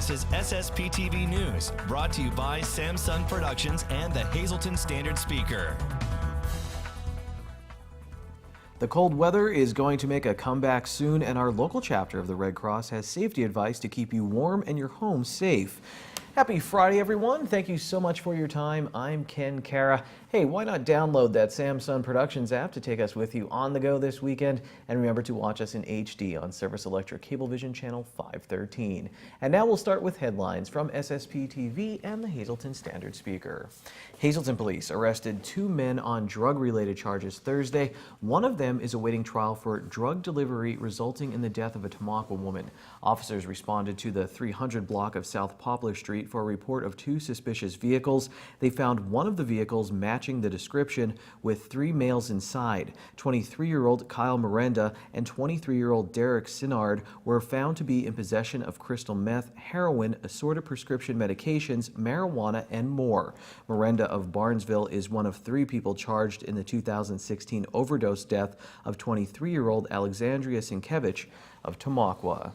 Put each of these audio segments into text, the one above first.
This is SSPTV News, brought to you by Samsung Productions and the Hazleton Standard Speaker. The cold weather is going to make a comeback soon, and our local chapter of the Red Cross has safety advice to keep you warm and your home safe. Happy Friday, everyone. Thank you so much for your time. I'm Ken Kara. Hey, why not download that Samsung Productions app to take us with you on the go this weekend? And remember to watch us in HD on Service Electric Cablevision Channel 513. And now we'll start with headlines from SSPTV and the Hazleton Standard Speaker. Hazleton police arrested 2 men on drug-related charges Thursday. One of them is awaiting trial for drug delivery resulting in the death of a Tamaqua woman. Officers responded to the 300 block of South Poplar Street for a report of 2 suspicious vehicles. They found one of the vehicles matching the description with 3 males inside. 23-year-old Kyle Miranda and 23-year-old Derek Sinard were found to be in possession of crystal meth, heroin, assorted prescription medications, marijuana, and more. Miranda of Barnesville is one of 3 people charged in the 2016 overdose death of 23-year-old Alexandria Sienkiewicz of Tamaqua.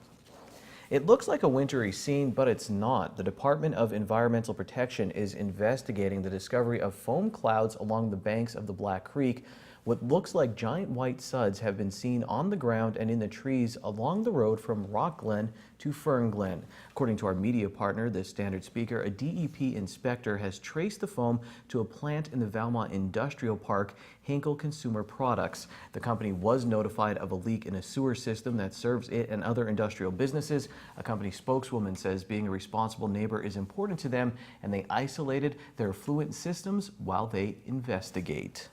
It looks like a wintry scene, but it's not. The Department of Environmental Protection is investigating the discovery of foam clouds along the banks of the Black Creek. What looks like giant white suds have been seen on the ground and in the trees along the road from Rock Glen to Fern Glen. According to our media partner, the Standard Speaker, a DEP inspector has traced the foam to a plant in the Valmont Industrial Park, Hinkle Consumer Products. The company was notified of a leak in a sewer system that serves it and other industrial businesses. A company spokeswoman says being a responsible neighbor is important to them, and they isolated their effluent systems while they investigate.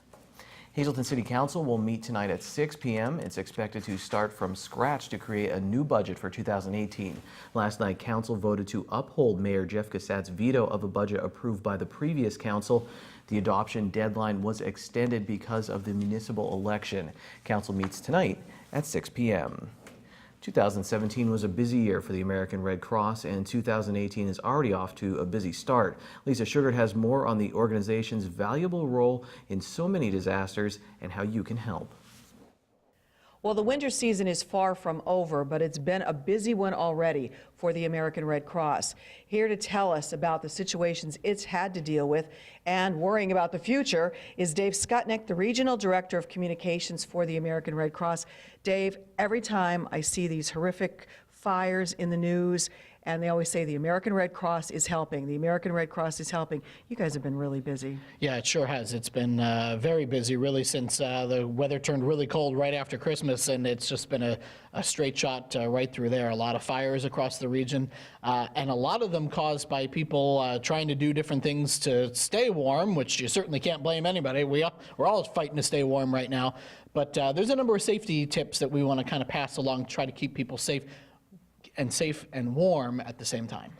Hazleton City Council will meet tonight at 6 p.m. It's expected to start from scratch to create a new budget for 2018. Last night, Council voted to uphold Mayor Jeff Cassatt's veto of a budget approved by the previous Council. The adoption deadline was extended because of the municipal election. Council meets tonight at 6 p.m. 2017 was a busy year for the American Red Cross, and 2018 is already off to a busy start. Lisa Sugart has more on the organization's valuable role in so many disasters and how you can help. Well, the winter season is far from over, but it's been a busy one already for the American Red Cross. Here to tell us about the situations it's had to deal with and worrying about the future is Dave Skutnik, the Regional Director of Communications for the American Red Cross. Dave, every time I see these horrific fires in the news, and they always say the American Red Cross is helping. The American Red Cross is helping. You guys have been really busy. Yeah, it sure has. It's been very busy, really, since the weather turned really cold right after Christmas, and it's just been a straight shot right through there. A lot of fires across the region, and a lot of them caused by people trying to do different things to stay warm, which you certainly can't blame anybody. We're all fighting to stay warm right now. But there's a number of safety tips that we want to kind of pass along to try to keep people safe and warm at the same time.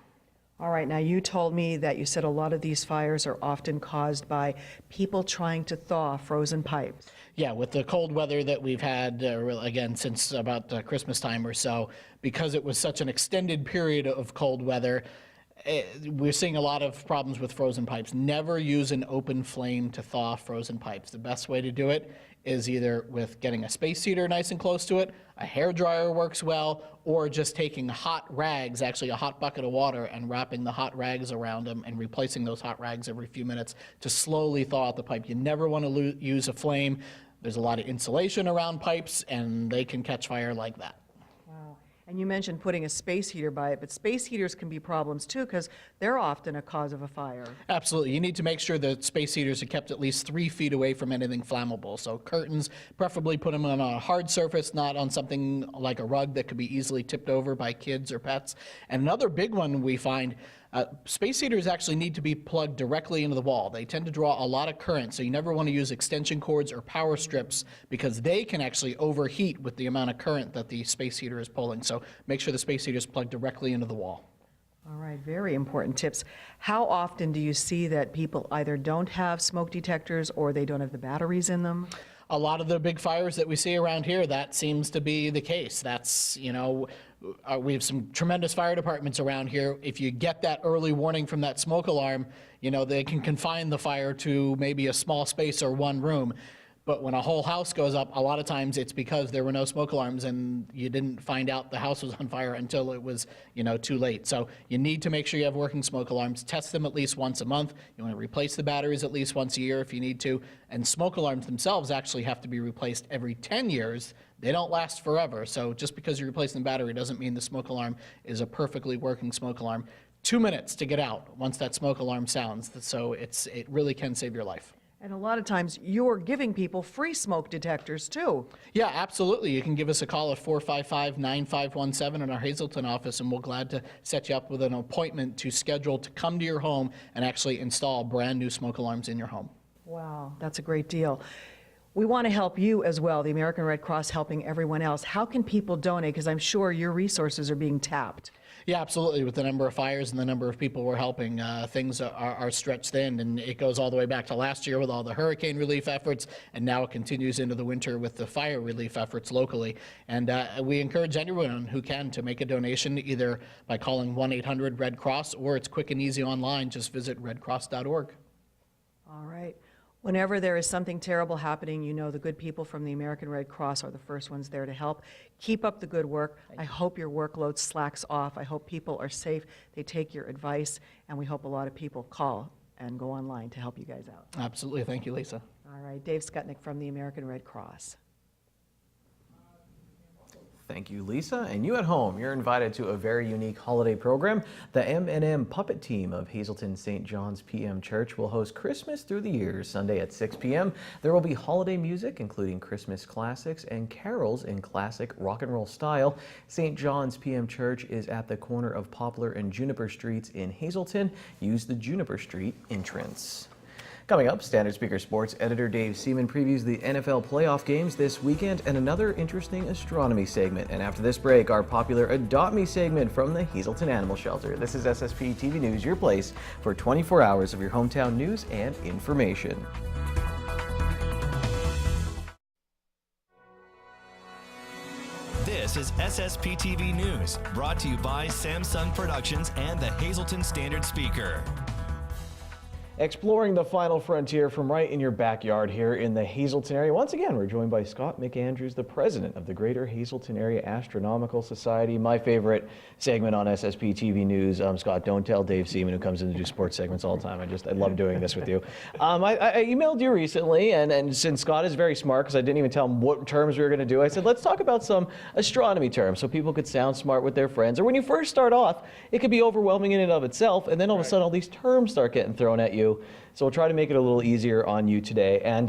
All right, now you told me that you said a lot of these fires are often caused by people trying to thaw frozen pipes. Yeah, with the cold weather that we've had, again, since about Christmas time or so, because it was such an extended period of cold weather, we're seeing a lot of problems with frozen pipes. Never use an open flame to thaw frozen pipes. The best way to do it is either with getting a space heater nice and close to it, a hair dryer works well, or just taking hot rags, actually a hot bucket of water, and wrapping the hot rags around them and replacing those hot rags every few minutes to slowly thaw out the pipe. You never want to use a flame. There's a lot of insulation around pipes, and they can catch fire like that. And you mentioned putting a space heater by it, but space heaters can be problems too because they're often a cause of a fire. Absolutely. You need to make sure that space heaters are kept at least 3 feet away from anything flammable. So curtains, preferably put them on a hard surface, not on something like a rug that could be easily tipped over by kids or pets. And another big one we find, space heaters actually need to be plugged directly into the wall. They tend to draw a lot of current, so you never want to use extension cords or power strips because they can actually overheat with the amount of current that the space heater is pulling. So make sure the space heater is plugged directly into the wall. All right, very important tips. How often do you see that people either don't have smoke detectors or they don't have the batteries in them? A lot of the big fires that we see around here, that seems to be the case. That's, you know, we have some tremendous fire departments around here. If you get that early warning from that smoke alarm, you know, they can confine the fire to maybe a small space or one room. But when a whole house goes up, a lot of times it's because there were no smoke alarms and you didn't find out the house was on fire until it was, too late. So you need to make sure you have working smoke alarms. Test them at least once a month. You want to replace the batteries at least once a year if you need to. And smoke alarms themselves actually have to be replaced every 10 years. They don't last forever. So just because you're replacing the battery doesn't mean the smoke alarm is a perfectly working smoke alarm. 2 minutes to get out once that smoke alarm sounds. So it really can save your life. And a lot of times you're giving people free smoke detectors too. Yeah, absolutely. You can give us a call at 455-9517 in our Hazleton office, and we're glad to set you up with an appointment to schedule to come to your home and actually install brand new smoke alarms in your home. Wow, that's a great deal. We want to help you as well, the American Red Cross helping everyone else. How can people donate? Because I'm sure your resources are being tapped. Yeah, absolutely. With the number of fires and the number of people we're helping, things are stretched thin, and it goes all the way back to last year with all the hurricane relief efforts, and now it continues into the winter with the fire relief efforts locally. And we encourage anyone who can to make a donation, either by calling 1-800-RED-CROSS, or it's quick and easy online. Just visit redcross.org. All right. Whenever there is something terrible happening, the good people from the American Red Cross are the first ones there to help. Keep up the good work. I hope your workload slacks off. I hope people are safe. They take your advice, and we hope a lot of people call and go online to help you guys out. Absolutely. Thank you, Lisa. All right. Dave Skutnik from the American Red Cross. Thank you, Lisa. And you at home, you're invited to a very unique holiday program. The M&M Puppet Team of Hazleton St. John's PM Church will host Christmas Through the Years Sunday at 6 p.m. There will be holiday music, including Christmas classics and carols in classic rock and roll style. St. John's PM Church is at the corner of Poplar and Juniper Streets in Hazleton. Use the Juniper Street entrance. Coming up, Standard Speaker Sports editor Dave Seaman previews the NFL playoff games this weekend and another interesting astronomy segment. And after this break, our popular Adopt Me segment from the Hazleton Animal Shelter. This is SSPTV News, your place for 24 hours of your hometown news and information. This is SSPTV News, brought to you by Samsung Productions and the Hazleton Standard Speaker. Exploring the final frontier from right in your backyard here in the Hazleton area. Once again, we're joined by Scott McAndrews, the president of the Greater Hazleton Area Astronomical Society. My favorite segment on SSPTV News. Scott, don't tell Dave Seaman, who comes in to do sports segments all the time. I love doing this with you. I emailed you recently, and since Scott is very smart, because I didn't even tell him what terms we were going to do, I said, let's talk about some astronomy terms so people could sound smart with their friends. Or when you first start off, it could be overwhelming in and of itself, and then all of a sudden all these terms start getting thrown at you. So we'll try to make it a little easier on you today. And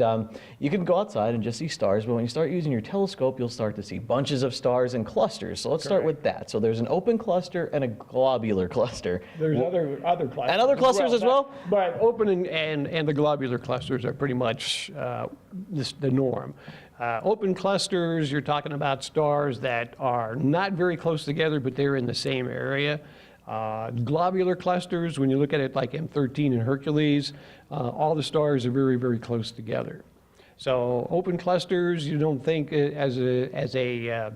you can go outside and just see stars, but when you start using your telescope, you'll start to see bunches of stars and clusters. So let's start with that. So there's an open cluster and a globular cluster. There's other clusters. And other clusters as well? But open and the globular clusters are pretty much the norm. Open clusters, you're talking about stars that are not very close together, but they're in the same area. Globular clusters, when you look at it like M13 and Hercules, all the stars are very, very close together. So open clusters, you don't think as a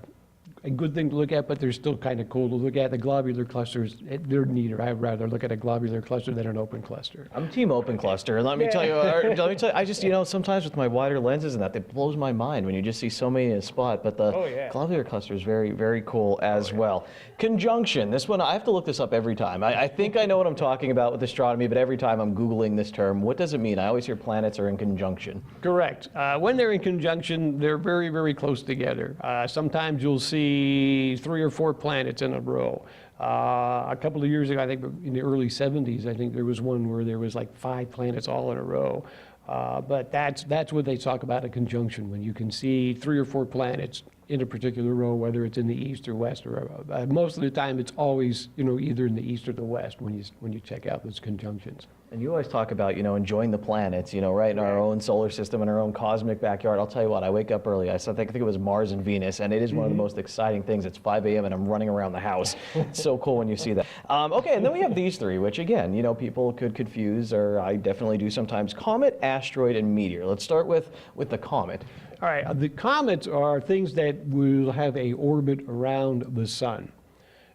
good thing to look at, but they're still kind of cool to look at. The globular clusters, they're neater. I'd rather look at a globular cluster than an open cluster. I'm team open cluster, and let me tell you, I just, sometimes with my wider lenses and that blows my mind when you just see so many in a spot, but the globular cluster is very, very cool as well. Conjunction, this one, I have to look this up every time. I think I know what I'm talking about with astronomy, but every time I'm Googling this term, what does it mean? I always hear planets are in conjunction. Correct. When they're in conjunction, they're very, very close together. Sometimes you'll see 3 or 4 planets in a row. A couple of years ago, I think in the early 70s, I think there was one where there was like 5 planets all in a row. But that's what they talk about a conjunction, when you can see 3 or 4 planets in a particular row, whether it's in the east or west, or most of the time it's always either in the east or the west when you check out those conjunctions. And you always talk about, enjoying the planets, right in our own solar system, in our own cosmic backyard. I'll tell you what, I wake up early. I think it was Mars and Venus, and it is one of the most exciting things. It's 5 a.m. and I'm running around the house. It's so cool when you see that. Okay, and then we have these 3, which again, people could confuse, or I definitely do sometimes. Comet, asteroid, and meteor. Let's start with the comet. All right, the comets are things that will have a orbit around the sun.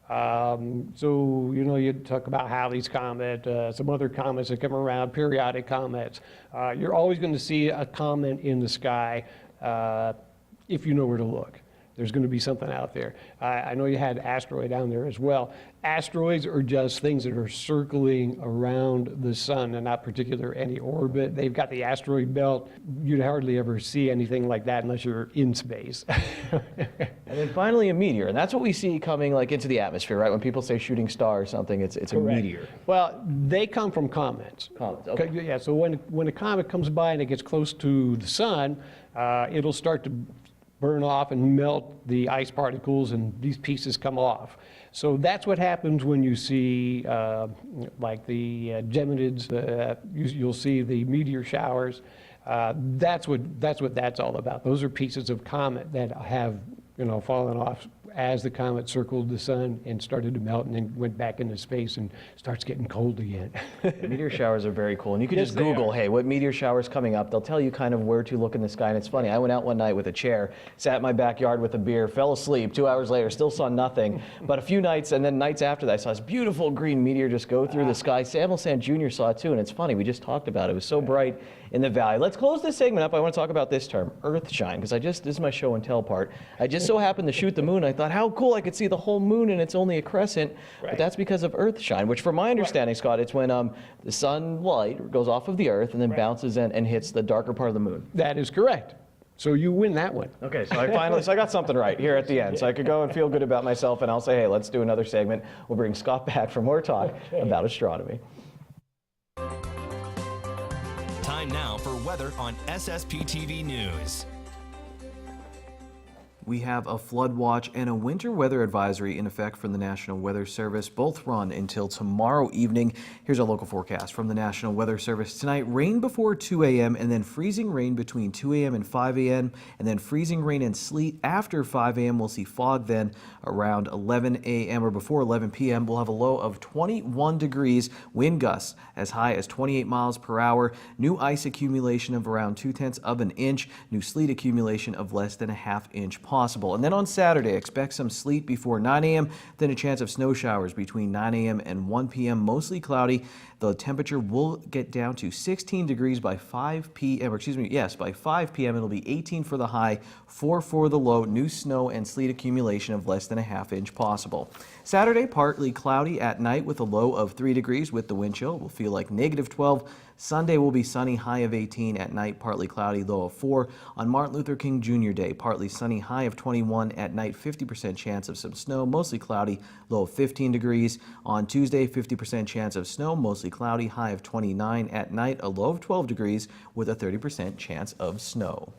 So, you talk about Halley's Comet, some other comets that come around, periodic comets. You're always going to see a comet in the sky if you know where to look. There's going to be something out there. I know you had asteroid down there as well. Asteroids are just things that are circling around the sun and not particular any orbit. They've got the asteroid belt. You'd hardly ever see anything like that unless you're in space. And then finally a meteor, and that's what we see coming like into the atmosphere, right? When people say shooting star or something, it's a meteor. Well, they come from comets. Comets, okay. Yeah, so when a comet comes by and it gets close to the sun, it'll start to burn off and melt the ice particles, and these pieces come off. So that's what happens when you see like the Geminids, you'll see the meteor showers. That's what that's all about. Those are pieces of comet that have fallen off as the comet circled the sun and started to melt and then went back into space and starts getting cold again. Meteor showers are very cool. And you can Yes, just they Google, are. hey, what meteor shower's coming up? They'll tell you kind of where to look in the sky. And it's funny, I went out one night with a chair, sat in my backyard with a beer, fell asleep. 2 hours later, still saw nothing. But a few nights, and then nights after that, I saw this beautiful green meteor just go through the sky. Samuel Sand Jr. saw it too, and it's funny, we just talked about it. It was so bright in the valley. Let's close this segment up. I want to talk about this term, earthshine, because this is my show and tell part. I just so happened to shoot the moon. I thought, how cool, I could see the whole moon and it's only a crescent. But that's because of earthshine, which from my understanding, Scott, it's when the sunlight goes off of the earth and then bounces in and hits the darker part of the moon. That is correct. So you win that one. Okay, so I got something right here at the end. So I could go and feel good about myself, and I'll say, hey, let's do another segment. We'll bring Scott back for more talk about astronomy. Time now for weather on SSPTV News. We have a flood watch and a winter weather advisory in effect from the National Weather Service. Both run until tomorrow evening. Here's a local forecast from the National Weather Service. Tonight, rain before 2 a.m. and then freezing rain between 2 a.m. and 5 a.m. and then freezing rain and sleet after 5 a.m. We'll see fog then around 11 a.m. or before 11 p.m. We'll have a low of 21 degrees, wind gusts as high as 28 miles per hour, new ice accumulation of around 0.2 of an inch, new sleet accumulation of less than a ½ inch possible. And then on Saturday, expect some sleet before 9 a.m., then a chance of snow showers between 9 a.m. and 1 p.m., mostly cloudy. The temperature will get down to 16 degrees by 5 p.m., by 5 p.m. It'll be 18 for the high, 4 for the low, new snow and sleet accumulation of less than a ½ inch possible. Saturday, partly cloudy at night with a low of 3 degrees with the wind chill. Will feel like -12. Sunday will be sunny, high of 18. At night, partly cloudy, low of 4. On Martin Luther King Jr. Day, partly sunny, high of 21. At night, 50% chance of some snow, mostly cloudy, low of 15 degrees. On Tuesday, 50% chance of snow, mostly cloudy, high of 29. At night, a low of 12 degrees with a 30% chance of snow.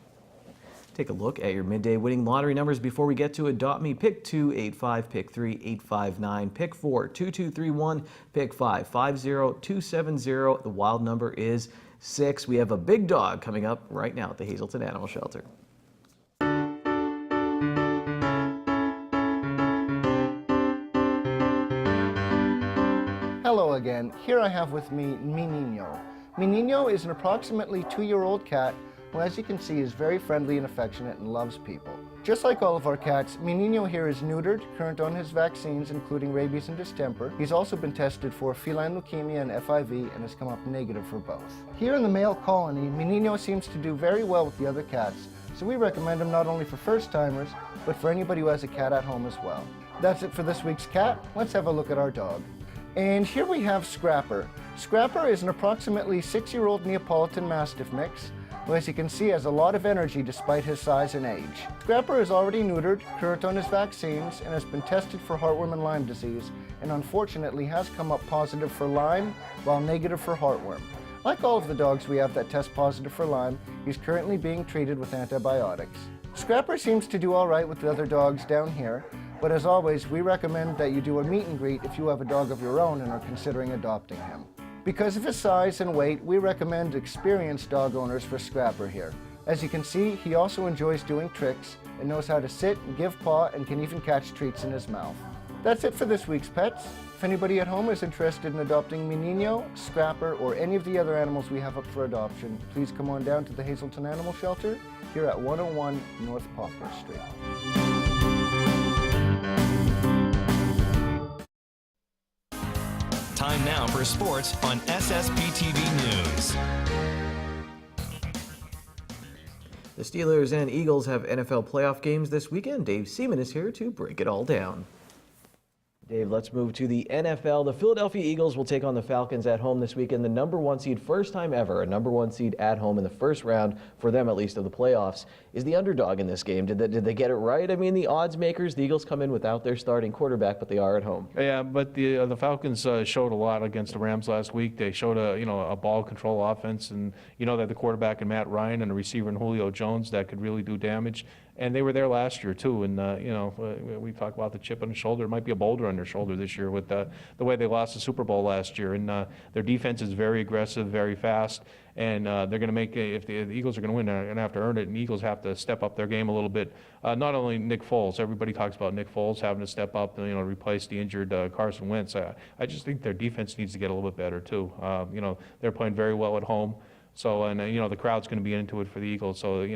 Take a look at your midday winning lottery numbers before we get to Adopt Me. Pick 2, 85, pick 3, 859, pick 4, 2231, pick 5, 50270. The wild number is 6. We have a big dog coming up right now at the Hazelton Animal Shelter. Hello again. Here I have with me Mi Niño. Mi Niño is an approximately 2-year-old cat who, as you can see, is very friendly and affectionate and loves people. Just like all of our cats, Mi Niño here is neutered, current on his vaccines including rabies and distemper. He's also been tested for feline leukemia and FIV and has come up negative for both. Here in the male colony, Mi Niño seems to do very well with the other cats, so we recommend him not only for first-timers, but for anybody who has a cat at home as well. That's it for this week's cat. Let's have a look at our dog. And here we have Scrapper. Scrapper is an approximately 6-year-old Neapolitan Mastiff mix, who, as you can see, has a lot of energy despite his size and age. Scrapper is already neutered, current on his vaccines, and has been tested for heartworm and Lyme disease, and unfortunately has come up positive for Lyme, while negative for heartworm. Like all of the dogs we have that test positive for Lyme, he's currently being treated with antibiotics. Scrapper seems to do all right with the other dogs down here, but as always, we recommend that you do a meet and greet if you have a dog of your own and are considering adopting him. Because of his size and weight, we recommend experienced dog owners for Scrapper here. As you can see, he also enjoys doing tricks and knows how to sit and give paw and can even catch treats in his mouth. That's it for this week's pets. If anybody at home is interested in adopting Mi Niño, Scrapper, or any of the other animals we have up for adoption, please come on down to the Hazelton Animal Shelter here at 101 North Poplar Street. Time now for sports on SSPTV News. The Steelers and Eagles have NFL playoff games this weekend. Dave Seaman is here to break it all down. Dave, let's move to the NFL. The Philadelphia Eagles will take on the Falcons at home this weekend. The #1 seed, first time ever, a #1 seed at home in the first round, for them at least, of the playoffs, is the underdog in this game. Did they get it right? I mean, the odds makers, the Eagles come in without their starting quarterback, but they are at home. Yeah, but the Falcons showed a lot against the Rams last week. They showed a ball control offense, and that the quarterback in Matt Ryan and a receiver in Julio Jones that could really do damage. And they were there last year too. And we talk about the chip on the shoulder. It might be a boulder on their shoulder this year with the way they lost the Super Bowl last year. And their defense is very aggressive, very fast. And they're going to make, if the Eagles are going to win, they're going to have to earn it. And the Eagles have to step up their game a little bit. Not only Nick Foles, everybody talks about Nick Foles having to step up, replace the injured Carson Wentz. I just think their defense needs to get a little bit better too. They're playing very well at home. So, and the crowd's going to be into it for the Eagles. So,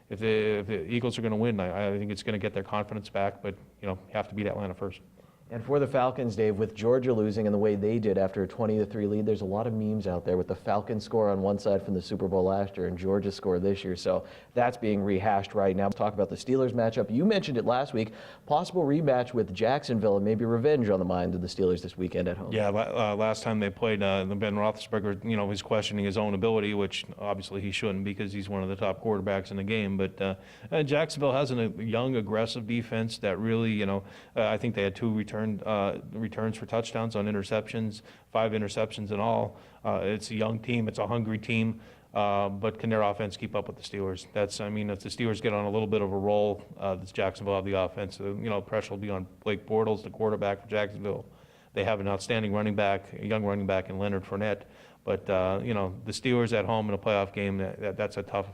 if the Eagles are going to win, I think it's going to get their confidence back. But, you have to beat Atlanta first. And for the Falcons, Dave, with Georgia losing in the way they did after a 20-3 lead, there's a lot of memes out there with the Falcons score on one side from the Super Bowl last year and Georgia's score this year. So that's being rehashed right now. Let's talk about the Steelers matchup. You mentioned it last week. Possible rematch with Jacksonville and maybe revenge on the mind of the Steelers this weekend at home. Yeah, last time they played, Ben Roethlisberger, was questioning his own ability, which obviously he shouldn't because he's one of the top quarterbacks in the game. But Jacksonville has a young, aggressive defense that really, I think they had 2 returns for touchdowns on interceptions, 5 interceptions in all. It's a young team. It's a hungry team. But can their offense keep up with the Steelers? If the Steelers get on a little bit of a roll, this Jacksonville have the offense. Pressure will be on Blake Bortles, the quarterback for Jacksonville. They have an outstanding running back, a young running back in Leonard Fournette. But, the Steelers at home in a playoff game, that's a tough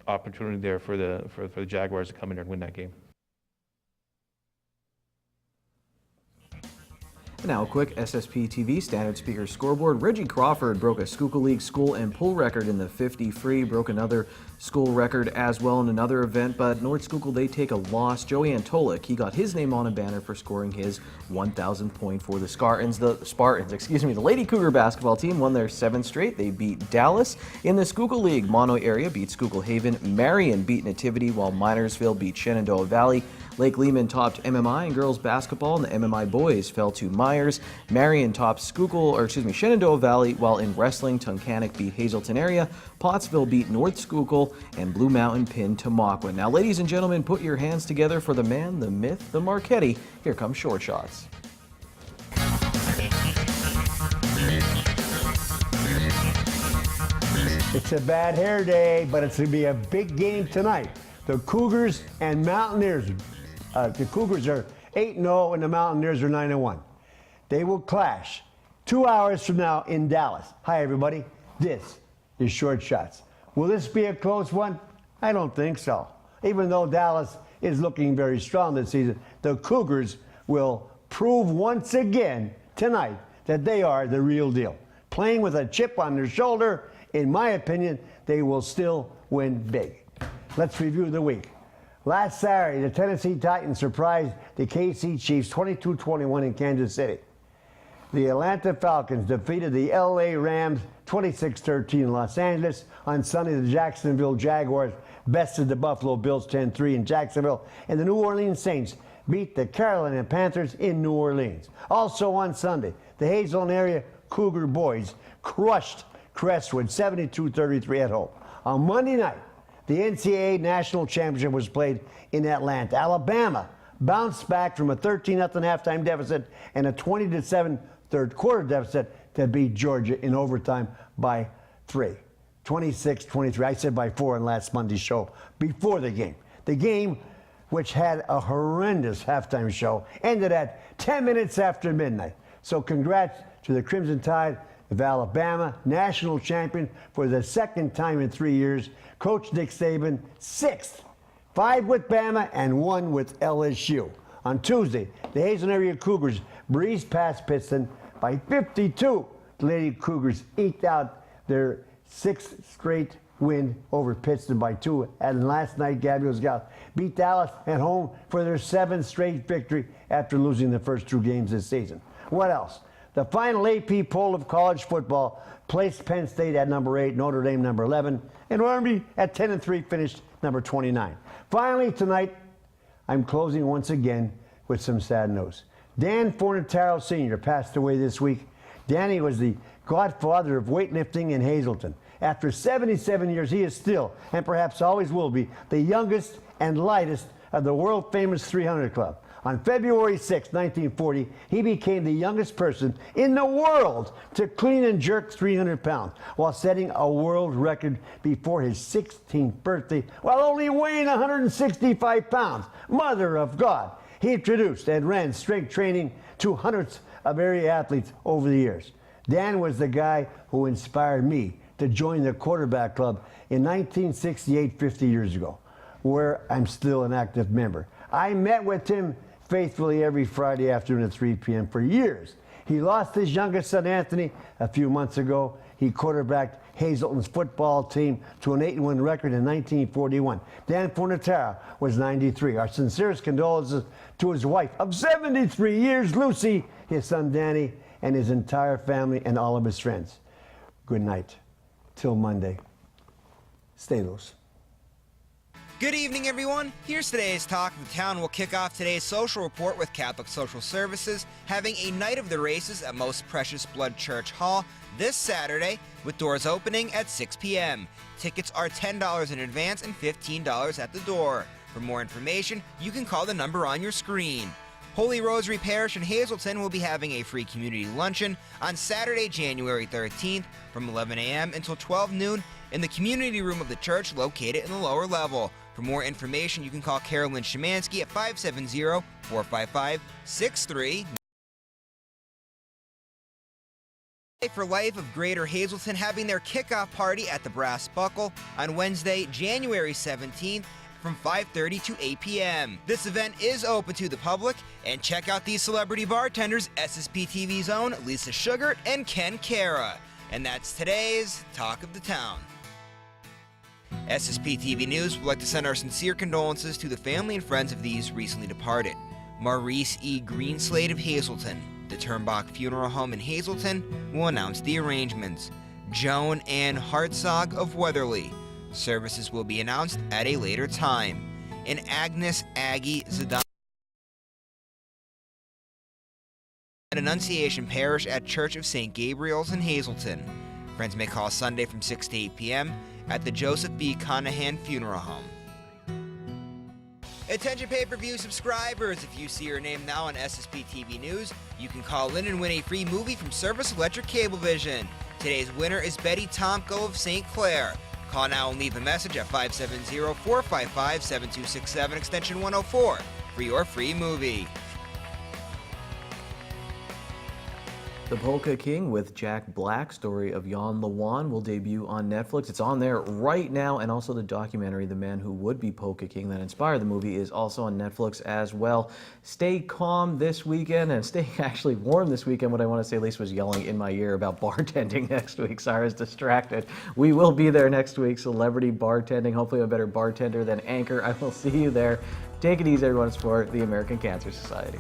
opportunity there for the Jaguars to come in there and win that game. Now a quick SSPTV standard speaker scoreboard. Reggie Crawford broke a Schuylkill League school and pull record in the 50 free, broke another school record as well in another event, but North Schuylkill, they take a loss. Joey Antolik, he got his name on a banner for scoring his 1,000th point for the Spartans. The Lady Cougar basketball team won their 7th straight. They beat Dallas. In the Schuylkill League, Mono area beat Schuylkill Haven. Marion beat Nativity, while Minersville beat Shenandoah Valley. Lake Lehman topped MMI in girls basketball, and the MMI boys fell to Myers. Marion topped Shenandoah Valley, while in wrestling, Tunkhannock beat Hazleton area, Pottsville beat North Schuylkill, and Blue Mountain pinned Tamaqua. Now, ladies and gentlemen, put your hands together for the man, the myth, the Marchetti. Here comes Short Shots. It's a bad hair day, but it's going to be a big game tonight. The Cougars and Mountaineers. The Cougars are 8-0 and the Mountaineers are 9-1. They will clash 2 hours from now in Dallas. Hi, everybody. This is Short Shots. Will this be a close one? I don't think so. Even though Dallas is looking very strong this season, the Cougars will prove once again tonight that they are the real deal. Playing with a chip on their shoulder, in my opinion, they will still win big. Let's review the week. Last Saturday, the Tennessee Titans surprised the KC Chiefs 22-21 in Kansas City. The Atlanta Falcons defeated the LA Rams 26-13 in Los Angeles. On Sunday, the Jacksonville Jaguars bested the Buffalo Bills 10-3 in Jacksonville, and the New Orleans Saints beat the Carolina Panthers in New Orleans. Also on Sunday, the Hazleton area Cougar boys crushed Crestwood 72-33 at home. On Monday night, the NCAA National Championship was played in Atlanta. Alabama bounced back from a 13-0 halftime deficit and a 20-7 third quarter deficit to beat Georgia in overtime by 3. 26-23. I said by 4 in last Monday's show before the game. The game, which had a horrendous halftime show, ended at 10 minutes after midnight. So congrats to the Crimson Tide of Alabama, national champion for the 2nd time in 3 years. Coach Nick Saban, 6th, 5 with Bama and 1 with LSU. On Tuesday, the Hazleton area Cougars breezed past Pittston by 52. The Lady Cougars eked out their 6th straight win over Pittston by 2. And last night, Gabriel's Gal beat Dallas at home for their 7th straight victory after losing the first 2 games this season. What else? The final AP poll of college football placed Penn State at number 8, Notre Dame number 11, and Army at 10-3 finished number 29. Finally, tonight, I'm closing once again with some sad news. Dan Fornataro Sr. passed away this week. Danny was the godfather of weightlifting in Hazleton. After 77 years, he is still, and perhaps always will be, the youngest and lightest of the world-famous 300 Club. On February 6, 1940, he became the youngest person in the world to clean and jerk 300 pounds, while setting a world record before his 16th birthday, while only weighing 165 pounds. Mother of God! He introduced and ran strength training to hundreds of area athletes over the years. Dan was the guy who inspired me to join the quarterback club in 1968, 50 years ago, where I'm still an active member. I met with him faithfully every Friday afternoon at 3 p.m. for years. He lost his youngest son, Anthony, a few months ago. He quarterbacked Hazleton's football team to an 8-win record in 1941. Dan Fornataro was 93. Our sincerest condolences to his wife of 73 years, Lucy, his son Danny, and his entire family and all of his friends. Good night. Till Monday. Stay loose. Good evening, everyone. Here's today's Talk of the Town. We'll kick off today's social report with Catholic Social Services having a night of the races at Most Precious Blood Church Hall this Saturday, with doors opening at 6 p.m. Tickets are $10 in advance and $15 at the door. For more information, you can call the number on your screen. Holy Rosary Parish in Hazleton will be having a free community luncheon on Saturday, January 13th from 11 a.m. until 12 noon in the community room of the church located in the lower level. For more information, you can call Carolyn Szymanski at 570-455-63. For Life of Greater Hazleton having their kickoff party at the Brass Buckle on Wednesday, January 17th from 5:30 to 8 p.m. This event is open to the public, and check out these celebrity bartenders, SSPTV's own Lisa Sugart and Ken Cara. And that's today's Talk of the Town. SSPTV News would like to send our sincere condolences to the family and friends of these recently departed. Maurice E. Greenslade of Hazleton. The Turnbach Funeral Home in Hazleton will announce the arrangements. Joan Ann Hartzog of Weatherly. Services will be announced at a later time. And Agnes Aggie Zidane at Annunciation Parish at Church of St. Gabriel's in Hazleton. Friends may call Sunday from 6 to 8 p.m. at the Joseph B. Conahan Funeral Home. Attention pay-per-view subscribers, if you see your name now on SSPTV News, you can call in and win a free movie from Service Electric Cablevision. Today's winner is Betty Tomko of St. Clair. Call now and leave a message at 570-455-7267 extension 104 for your free movie. The Polka King with Jack Black, story of Jan Lewan, will debut on Netflix. It's on there right now, and also the documentary, The Man Who Would Be Polka King, that inspired the movie, is also on Netflix as well. Stay calm this weekend, and stay actually warm this weekend. What I want to say, Lisa was yelling in my ear about bartending next week. Sarah's distracted. We will be there next week, celebrity bartending. Hopefully a better bartender than Anchor. I will see you there. Take it easy, everyone. It's for the American Cancer Society.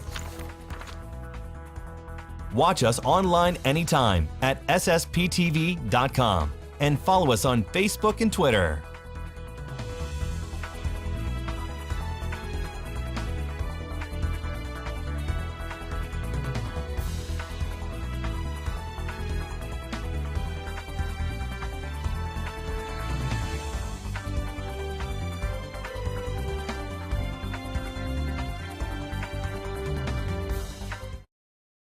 Watch us online anytime at ssptv.com and follow us on Facebook and Twitter.